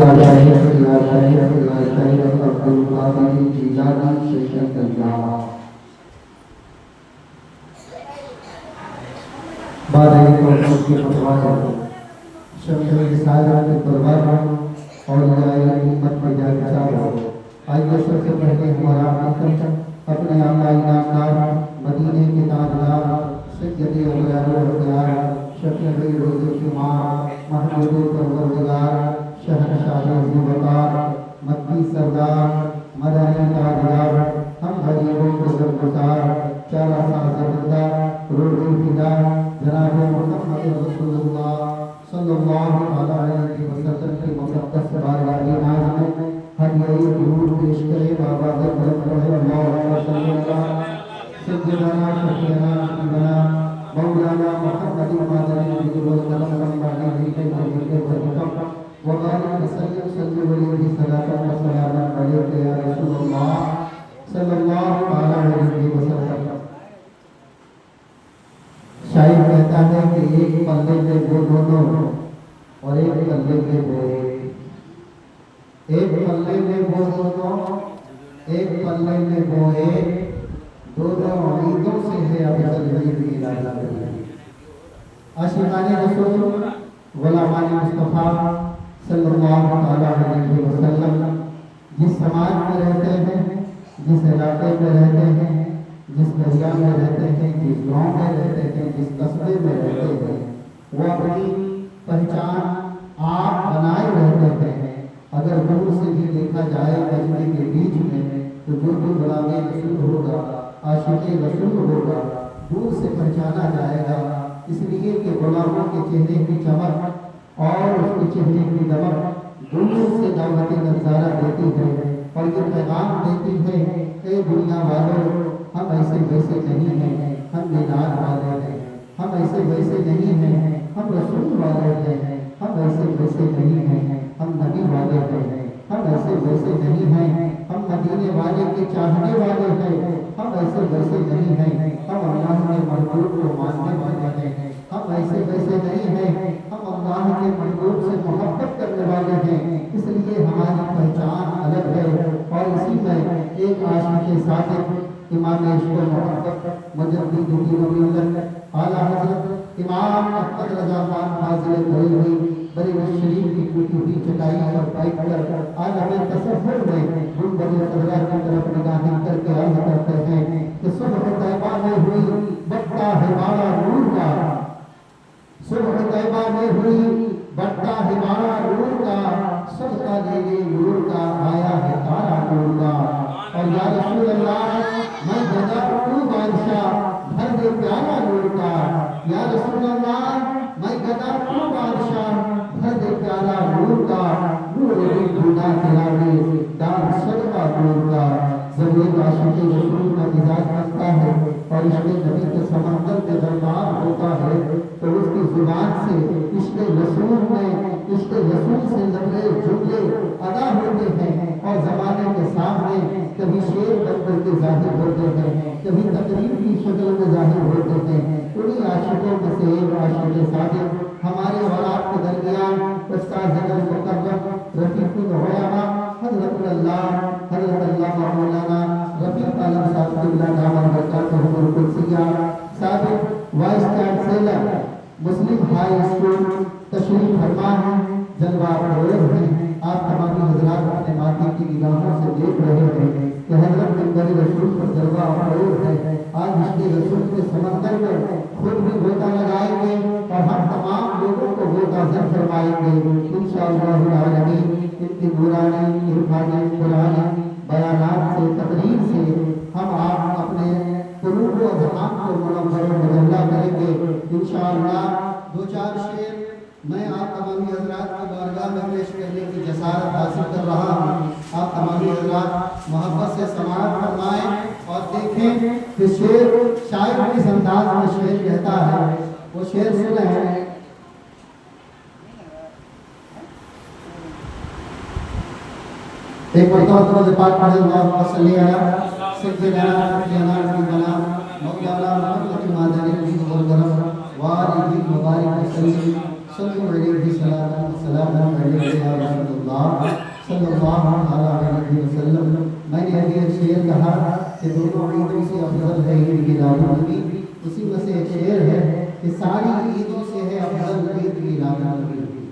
آئیے سب سے پہلے ہمارا اپنے آقا انعامدار مدینے کے تاجدار سید اولیاء شفیع روز الجمعہ محمود پروردگار شہنشاہ ذوالوقار مکی سردار مدنی تاجدار ہم غریبوں کے درگزار چارہ ساز بندہ روح الفدا جناب محمد رسول اللہ صلی اللہ علیہ وسلم کی مقدس بارگاہ ناز میں ہر یہی درود پیش کرے بابا رحمہ اللہ صلی اللہ سیدنا شفیعنا حبیبنا مولانا محمد مدنی والسلام علیہ وبارک وسلم صلی اللہ علیہ وسلم علیہ یا رسول اللہ صلی اللہ علیہ وسلم۔ شاعر کہتا ہے کہ ایک پلے میں وہ دونوں اور ایک پلے میں وہ ایک پلے میں وہ دونوں ایک پلے میں وہ ایک دونوں عیدوں سے ہے افضل عید عاشقان رسول غلامان مصطفیٰ صلی اللہ علیہ وسلم جس سماج میں رہتے ہیں، جس علاقے میں رہتے ہیں، جس دریا میں رہتے ہیں، جس گاؤں میں رہتے ہیں، جس قصبے میں رہتے ہیں، وہ اپنی پہچان آپ بنائے رہتے ہیں۔ اگر دور سے بھی دیکھا جائے مجمع کے بیچ میں تو جو غلام رسول ہوگا، عاشق رسول ہوگا، دور سے پہچانا جائے گا، اس لیے کہ غلاموں کے چہرے کی چمک اور اس کے چہرے کی دمک دور سے دعوت نظارہ دیتی ہے اور یہ پیغام دیتی ہے، اے دنیا والوں، ہم ایسے ویسے نہیں ہیں، ہم مینار والے ہیں، ہم ایسے ویسے نہیں ہیں، ہم رسول والے ہیں، ہم ایسے ویسے نہیں ہیں، ہم نبی والے ہیں، ہم ایسے ویسے نہیں ہیں، ہم مدینے والے کے چاہنے والے ہیں، ہم ایسے ویسے نہیں ہیں، ہم اللہ کے محبوب کو ماننے والے ہیں، ہم ایسے ویسے نہیں ہیں، ہم اللہ کے محبوب سے محبت کرنے والے ہیں، اس لیے ہماری پہچان الگ ہے۔ اور اسی میں ایک عاشق صادق امام عشق و محبت مجدد دین و ملت اعلیٰ حضرت امام احمد رضا خان فاضل بریلوی بریلوی شریف کی ٹوٹی ہوئی چٹائی پر بیٹھ کر عالم تصور میں گنبد خضرا کی طرف نگاہیں کر کے عرض کرتے ہیں کہ صبح طیبہ میں ہوئی بٹا ہے بارہ نور کا، صبح طیبہ میں ہوئی بٹا ہے بارہ نور کا، صدقہ لے لے نور کا، آیا ہے تارا نور کا۔ اور یا رسول اللہ میں گدا تو بادشاہ بھر دے پیارا نور کا، یا رسول اللہ میں گدا تو بادشاہ بھر دے پیارا نور کا، نور بھی خدا تیرا دار صدقہ نور کا۔ جب ایک عاشق رسول کا مزاج بنتا ہے اور عشق نبی کے سمندر میں غرقاب ہوتا ہے تو اس کی زبان سے عشق رسول میں عشق رسول سے لگے جملے ادا ہوتے ہیں اور زمانے کے سامنے کبھی شعر بن کر کے ظاہر ہوتے ہیں، کبھی تقریر کی شکل میں ظاہر ہوتے ہیں۔ انہی عاشقوں میں سے ایک عاشق صادق ہمارے اور آپ کے درمیان استاد مکرم رفیق العلماء حضرت اللہ مولانا رفیق عالم صاحب قبلہ دامت برکاتہ القدسیہ سابق وائس چانسلر مسلم ہائی اسکول تشریف فرما ہیں، جلوہ افروز ہیں۔ آپ تمام حضرات اپنے ماضی کی نگاہوں سے دیکھ رہے ہیں کہ حضرت منبر رسول پر جلوہ افروز ہے۔ آج عشق رسول کے سمندر میں خود بھی غوطہ لگائیں گے اور ہم تمام لوگوں کو غوطہ زن فرمائیں گے انشاءاللہ العالمین۔ ان کی نورانی عرفانی قرآنی بیانات سے تقریر سے ہم آپ اپنے قلوب و اذہان کو منور و مجلہ کریں گے انشاءاللہ۔ دو چار شعر میں آپ تمامی حضرات کی بارگاہ میں پیش کرنے کی جسارت حاصل کر رہا ہوں۔ آپ تمامی حضرات محبت سے سماعت فرمائیں اور دیکھیں کہ شاعر کس انداز میں شعر کہتا ہے۔ وہ شعر سنیں۔ ایک مرتبہ درود پاک پڑھیں، اللہم صلی علی سیدنا حبیبنا مولانا محمد مدنی والسلام وآلہ وبارک وسلم صلی اللہ علیہ وسلم یا رسول اللہ اللہ علیہ وسلم، میں نے ابھی ایک شعر کہا کہ دونوں عیدوں سے افضل ہے عید میلاد النبی، اسی میں سے ایک شعر ہے کہ ساری عیدوں سے ہے افضل عید میلاد النبی،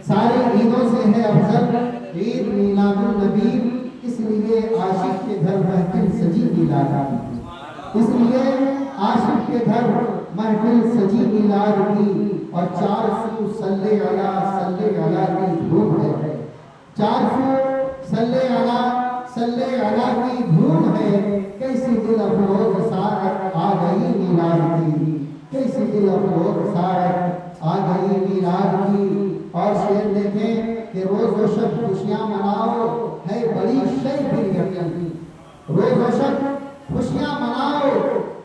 سارے عیدوں سے ہے افضل عید میلاد النبی، اس لیے عاشق کے گھر محفل سجی میلاد کی، اس لیے عاشق کے گھر محفل سجی میلاد کی، اور چار سو صلی علی کی دھوم ہے، چار سو صلی علی کی دھوم ہے، کیسی دل افروز ساعت آ گئی میلاد کی، کیسی دل افروز ساعت آ گئی میلاد کی۔ اور شعر دیکھیں کہ روز و شب خوشیاں مناؤ ہے بڑی شے پھر یقین، روز و شب خوشیاں مناؤ،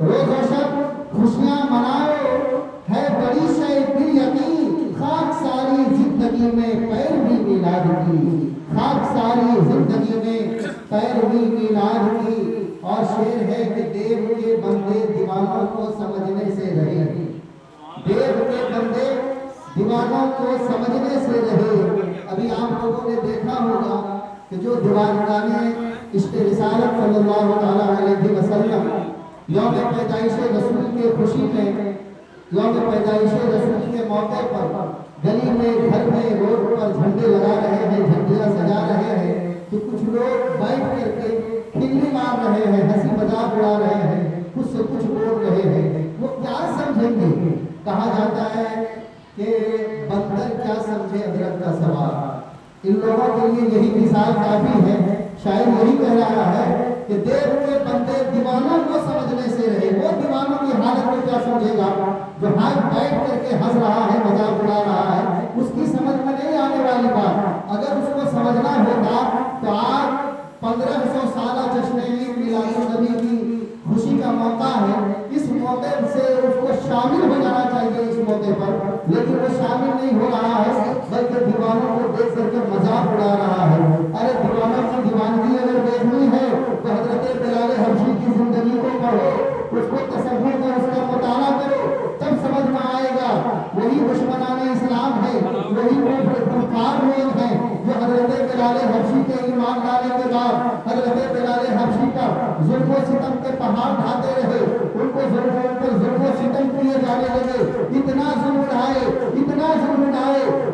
روز و شب خوشیاں مناؤ ہے بڑی شے پھر یقین، خاک ساری زندگی میں پیروی میلاد کی، خاک ساری زندگی میں پیروی میلاد کی۔ اور شعر ہے کہ دیو کے بندے دیوانوں کو سمجھنے سے رہے، دیو کے بندے دیوانوں کو سمجھنے سے رہے۔ ابھی آپ لوگوں نے دیکھا ہوگا کہ جو دیوانگانے عشق رسالت صلی اللہ علیہ وسلم یوم پیدائش رسول کے خوشی میں، یوم پیدائش رسول کے موقع پر گلی میں، گھر میں، روڈ پر جھنڈے لگا رہے ہیں، جھنڈیاں سجا رہے ہیں، تو کچھ لوگ بیٹھ کر کے کھلی مار رہے ہیں، ہنسی مذاق اڑا رہے ہیں، کچھ سے کچھ بول رہے ہیں، وہ کیا سمجھیں گے؟ کہا جاتا ہے کہ بندر کیا سمجھے حضرت کا سوال، ان لوگوں کے لیے یہی مثال کافی ہے۔ شاعر یہی کہہ رہا ہے کہ دیو کے بندے دیوانوں کو سمجھنے سے رہے، وہ دیوانوں کی حالت میں کیا سمجھے گا؟ جو ہاتھ بیٹھ کر کے ہنس رہا ہے، مذاق اڑا رہا ہے، اس کی سمجھ میں نہیں آنے والی بات۔ اگر اس کو سمجھنا ہوگا تو آج 1500 سالہ جشن عید میلاد النبی کی خوشی کا موقع ہے، اس موقع سے اس کو شامل ہو جانا چاہیے اس موقع پر، لیکن وہ شامل نہیں ہو رہا ہے، بلکہ دیوانوں کو دیکھ کر کے مذاق اڑا رہا ہے۔ ارے دیوانوں کی دیوانگی اگر دیکھنی ہے تو حضرت بلال حبشی کی زندگی کو پڑھو، اس کو تصور میں اس کا مطالعہ کرو، تب سمجھ میں آئے گا۔ وہی دشمنان اسلام ہے، وہی کفار لوگ ہیں جو حضرت بلال حبشی کے ایمان لانے کے بعد حضرت بلال حبشی کا ظلم و ستم کے پہاڑ ڈھاتے رہے، ان کو ظلم و ستم کیے جانے لگے، اتنا ظلم اٹھائے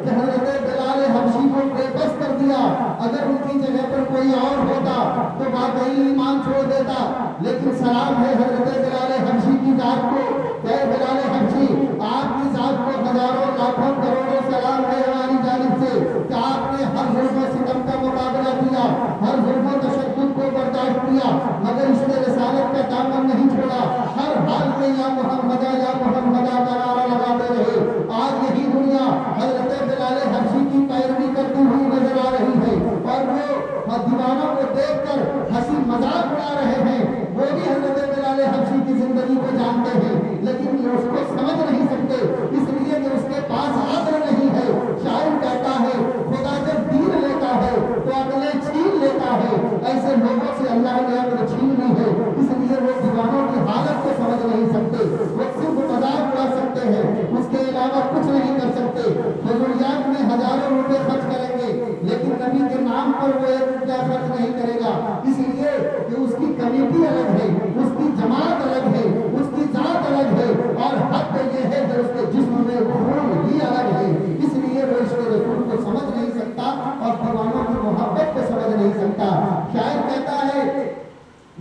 کہ حضرت بلال حبشی کو بے بس کر دیا۔ اگر ان کی جگہ پر کوئی اور ہوتا تو واقعی ایمان چھوڑ دیتا، لیکن سلام ہے حضرت بلال حبشی کی ذات کو، کہ بلال حبشی آپ کی ذات کو ہزاروں لاکھوں کروڑوں سلام ہے ہماری جانب سے کہ آپ نے ہر ظلم و ستم کا مقابلہ کیا، ہر ظلم و تشدد کو برداشت کیا، مگر اس نے رسالت کا دامن نہیں چھوڑا، ہر حال میں یا محمد کا نعرہ لگاتے رہے۔ آج یہی دنیا حضرت بلال حبشی کی پیروی کرتی ہوئی نظر آ رہی ہے، اور وہ دیوانوں کو دیکھ کر ہنسی مذاق اڑا رہے ہیں، وہ بھی حضرت بلال حبشی کی زندگی کو جانتے ہیں، لیکن یہ اس کو سمجھ نہیں سکتے، اس لیے کہ اس کے پاس عقل نہیں ہے۔ شاعر کہتا ہے خدا جب دین لیتا ہے تو عقلیں چھین لیتا ہے، ایسے لوگوں سے اللہ نے عقل چھین لی ہے، اس لیے وہ دیوانوں کی حالت کو سمجھ نہیں سکتے، وہ صرف مذاق اڑا سکتے ہیں، اس کے علاوہ کچھ نہیں کر سکتے۔ فضولیات میں ہزاروں روپے خرچ کریں گے، لیکن نبی کے نام پر وہ 1 روپیہ خرچ نہیں کرے گا، اس لیے کہ اس کی کمیٹی الگ ہے، اس کی جماعت الگ ہے، اس کی ذات الگ ہے، اور حق یہ ہے کہ اس کے جسم میں خون ہی الگ ہے، اس لیے وہ اس کے رسول کو سمجھ نہیں سکتا اور دیوانوں کی محبت کو سمجھ نہیں سکتا۔ شاعر کہتا ہے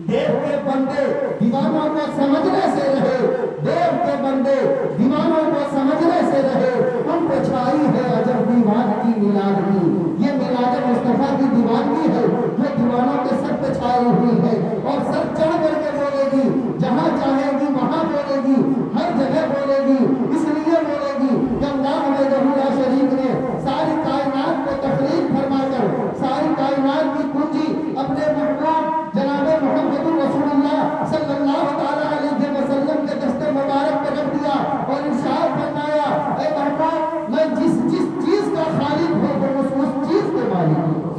دیو کے بندے دیوانوں کو سمجھنے سے رہے، دیو کے بندے دیوانوں کو سمجھنے سے رہے، ان پہ چھائی ہے عجب دیوان کی میلاد کی، یہ میلاد مصطفیٰ کی دیوانگی ہے جو دیوانوں کے سر پہ چھائی ہوئی ہے، اور سر چڑھ کر کے بولے گی، جہاں چاہے گی وہاں بولے گی، ہر جگہ بولے گی، اس لیے بولے گی کہ اللہ وحدہ شریک نے ساری کائنات کو تخلیق فرما کر ساری کائنات کی کنجی اپنے محبوب جناب محمد رسول اللہ صلی اللہ علیہ وسلم کے دست مبارک پر رکھ دیا اور ارشاد فرمایا، اے محبوب میں جس چیز کا خالق ہوں اس چیز کے مالک ہوں۔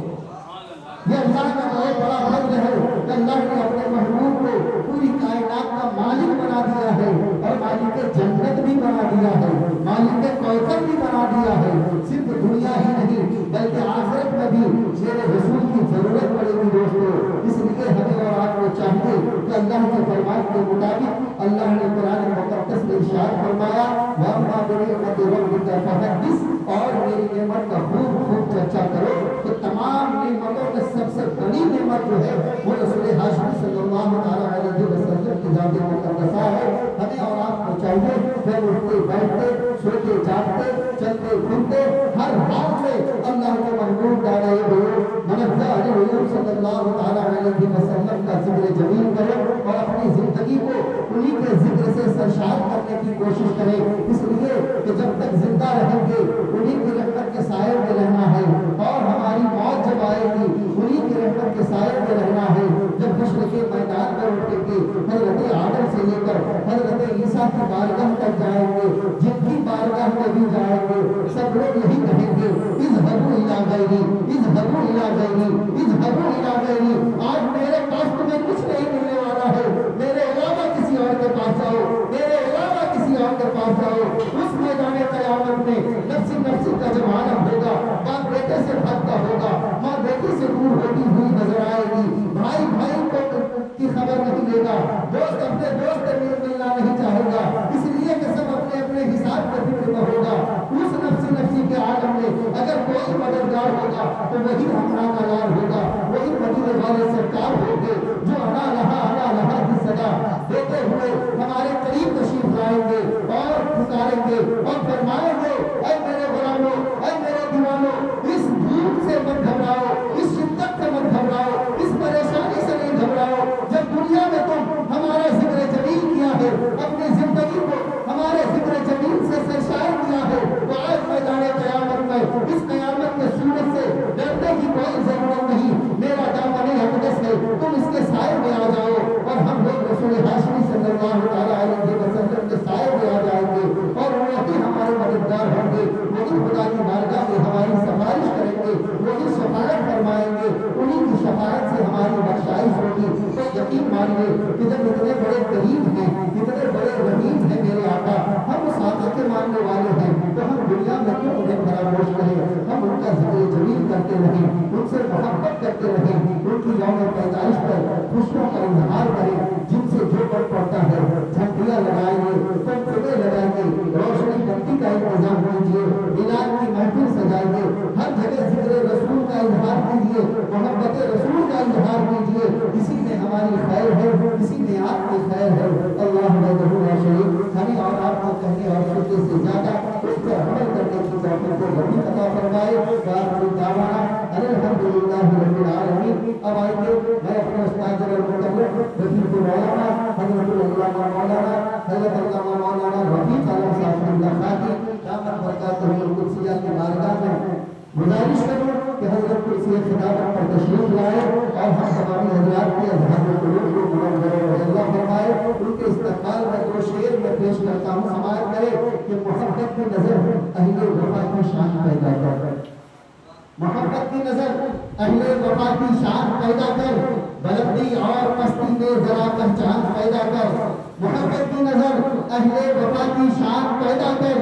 یہ اللہ کا بہت بڑا فضل ہے کہ اللہ نے اپنے محبوب کو پوری کائنات کا مالک بنا دیا ہے، اور مالک جنت بھی بنا دیا ہے، مالک کوثر بھی بنا دیا ہے۔ صرف دنیا ہی نہیں بلکہ آخرت میں بھی میرے رسول ہو. اس لیے ہمیں اور آپ کو چاہیے کہ اللہ کے فرمان کے مطابق اللہ نے قرآن مقدس میں ارشاد فرمایا وَأَمَّا بِنِعْمَتِ رَبِّكَ فَحَدِّثْ، اور میری نعمت کا خوب چرچا کرو. تو تمام نعمتوں میں سب سے بڑی نعمت جو ہے وہ رسول ہاشمی صلی اللہ علیہ وسلم کی ذات مقدسہ ہے. ہمیں اور آپ کو چاہیے کہ اٹھتے بیٹھتے سوتے جاگتے چلتے پھرتے ہر حال میں اللہ کے محبوب دادا منزہ علی حضور صلی اللہ علیہ وسلم کا ذکر جمیل کرے اور اپنی زندگی کو انہی کے ذکر سے سرشار کرنے کی کوشش کرے. اس لیے کہ جب تک زندہ رہیں گے انہی کی رحمت کے سائے میں رہنا ہے اور ہماری موت جب آئے گی انہی کی رحمت کے سائے میں رہنا ہے. جب حشر کے میدان میں اٹھیں گے حضرت آدم سے لے کر حضرت عیسیٰ کی بارگاہ تک جائیں گے، جن کی بارگاہ میں بھی جائیں گے سب لوگ یہی کہیں گے اذهبوا الى غیری اذهبوا الى غیری اذهبوا الى غیری. آج میرے پاس تمہیں کچھ نہیں ملنے والا ہے، میرے علاوہ کسی اور کے پاس جاؤ، میرے علاوہ کسی اور کے پاس جاؤ. اس میدان قیامت میں نفسی نفسی کا جب عالم ہوگا، باپ بیٹے سے بھاگتا ہوگا، ماں بیٹی سے دور ہوتی ہوئی نظر آئے گی، بھائی بھائی کی خبر نہیں لے گا، دوست اپنے دوست سے ملنا نہیں چاہے گا، اس لیے کہ سب اپنے اپنے حساب کا فکر میں ہوگا. اس نفسی نفسی کے عالم میں اگر کوئی مددگار ہوگا تو وہی ہمراہ کار ہوگا، وہی مدینے والے سرکار ہوں گے جو انا لہا کی صدا دیتے ہوئے ہمارے قریب تشریف لائیں گے اور پکاریں گے اور فرمائیں گے اے میرے غلاموں، اے میرے دیوانوں، اس دھوپ سے مت گھبراؤ، اس شدت سے مت گھبراؤ، اس پریشانی سے نہیں گھبراؤ. جب دنیا میں تم ہمارا ذکر جمیل کیا ہے، اپنی زندگی کو ہمارے ذکر جمیل سے سرشار کیا ہے، تو آج میدان قیامت میں اس قیامت کے سورج سے ڈرنے کی کوئی ضرورت نہیں. میرا دامن اقدس ہے، تم اس کے سائے میں آ جاؤ اور ہم لوگ رسول ہاشمی صلی اللہ علیہ وسلم کے سائے میں آ جائیں گے اور وہی ہمارے مددگار ہوں گے، وہی خدا کی بارگاہ میں ہماری سفارش کریں گے، وہی شفاعت فرمائیں گے، انہی کی شفاعت سے ہماری بخشائش ہوگی. تو یقین مانیے کہ جب اتنے بڑے قریب ہیں، اتنے بڑے رحیم ہیں میرے آقا، ہم اس آقا کے ماننے والے ہیں، تو ہم دنیا میں کیوں انہیں فراموش کریں؟ ہم ان کا ذکر جمیل کرتے رہیں، ان سے محبت کرتے رہیں، ان کی یوم پیدائش پر خوشیوں کا اظہار کریں، جن سے جو بڑھ پڑتا ہے جھنڈیاں لگائیں گے، تمغے لگائیں گے، روشنی بتی کا انتظام کیجیے، اعلان کی محفل سجائیں گے، ہر جگہ ذکر رسول کا اظہار کیجیے، محبت رسول کا اظہار کیجیے. اسی میں ہماری خیر ہے، اسی میں آپ کی خیر ہے. اللہ وحدہ لا شریک ہمیں اور آپ کو کہنے اور سننے سے زیادہ اس پر عمل کرنے کی توفیق کو عطا فرمائے. وآخر دعوانا ان الحمدللہ رب العالمین. اب آئیے میں اپنے استاد المقرر رفیق مولانا حضرت علامہ مولانا حضرت علامہ مولانا رفیق عالم صاحب اللہ خاکی دامت برکاتہ القدسیہ کی بارگاہ میں گزارش کروں کہ حضرت کرسی خلافت پر تشریف لائے اور ہم تمامی حضرات کے اذہان قلوب کو منور اللہ فرمائے. ان کے استقبال میں دو شعر میں پیش کرتا ہوں، سماعت کرے کہ محبت کی نظر اہل وفا کی شان پیدا کر، محبت کی نظر اہل وفا کی شان پیدا کر، بلندی اور پستی میں ذرا پہچان پیدا کر. محبت کی نظر اہل وفا کی شان پیدا کر،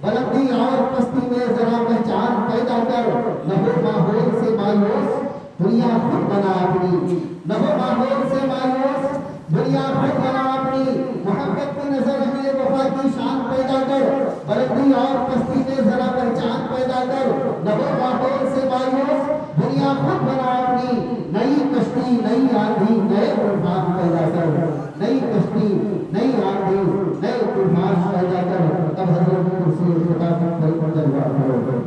بلندی اور پستی میں ذرا پہچان پیدا کر. نہ ہو ماحول سے مایوس دنیا خود بنا اپنی، نہ ہو ماحول سے مایوس دنیا خود بنا اپنی. محبت کی نظر اہل وفا کی شان پیدا کر، بلندی اور پستی میں ذرا پہچان پیدا کر. نہ ہو ماحول سے مایوس دنیا خود بنا اپنی. نئی کشتی نئی آندھی نئے طوفان پیدا کر، نئی کشتی نئی آندھی نئے طوفان پیدا کر. اب حضرت کرسی خلافت پر دربار کرو.